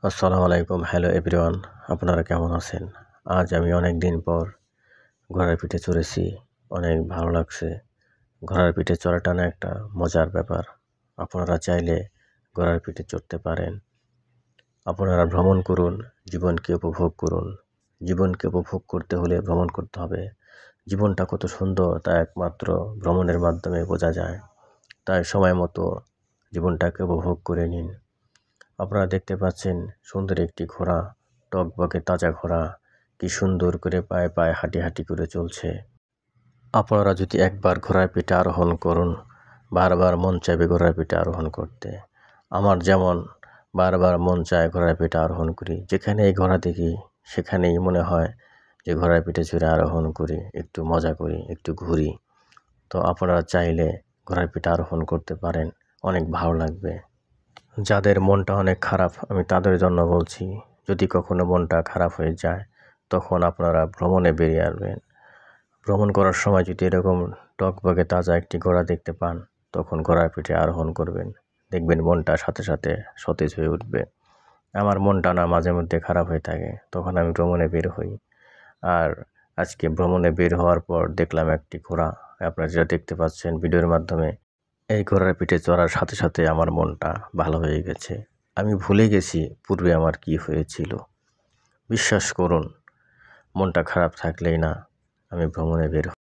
আসসালামু আলাইকুম। Hello everyone, আপনারা কেমন আছেন? আজ আমি অনেক দিন পর ঘোড়ার পিঠে চড়েছি। অনেক ভালো লাগছে। ঘোড়ার পিঠে চড়াটা না একটা মজার ব্যাপার। আপনারা চাইলে ঘোড়ার পিঠে চড়তে পারেন। আপনারা ভ্রমণ করুন, জীবনকে উপভোগ করুন। জীবনকে উপভোগ করতে হলে ভ্রমণ করতে হবে। জীবনটা কত সুন্দর তা একমাত্র ভ্রমণের মাধ্যমে বোঝা যায়। তাই সময় মতো জীবনটাকে উপভোগ করে নিন। আপনারা দেখতে পাচ্ছেন সুন্দর একটি ঘোড়া, টকবকে তাজা ঘোড়া, কি সুন্দর করে পায়ে পায়ে হাঁটি হাঁটি করে চলছে। আপনারা যদি একবার ঘোড়ার পিঠে আরোহণ করুন, বারবার মন চাইবে ঘোড়ার পিঠে আরোহণ করতে। আমার যেমন বারবার মন চায় ঘোড়ার পিঠে আরোহণ করি। যেখানে এই ঘোড়া দেখি সেখানেই মনে হয় যে ঘোড়ার পিঠে চড়ে আরোহণ করি, একটু মজা করি, একটু ঘুরি। তো আপনারা চাইলে ঘোড়ার পিঠে আরোহণ করতে পারেন, অনেক ভালো লাগবে। যাদের মনটা অনেক খারাপ, আমি তাদের জন্য বলছি, যদি কখনো মনটা খারাপ হয়ে যায় তখন আপনারা ভ্রমণে বেরিয়ে আসবেন। ভ্রমণ করার সময় যদি এরকম টকবকে তাজা একটি ঘোড়া দেখতে পান, তখন ঘোড়ার পিঠে আরোহণ করবেন। দেখবেন মনটা সাথে সাথে সতেজ হয়ে উঠবে। আমার মনটা না মাঝে মধ্যে খারাপ হয়ে থাকে, তখন আমি ভ্রমণে বের হই। আর আজকে ভ্রমণে বের হওয়ার পর দেখলাম একটি ঘোড়া, আপনারা যেটা দেখতে পাচ্ছেন ভিডিওর মাধ্যমে। এই ঘোড়ার পিঠে চড়ার সাথে সাথে আমার মনটা ভালো হয়ে গেছে। আমি ভুলে গেছি পূর্বে আমার কি হয়েছিল। বিশ্বাস করুন, মনটা খারাপ থাকলেই না আমি ভ্রমণে বের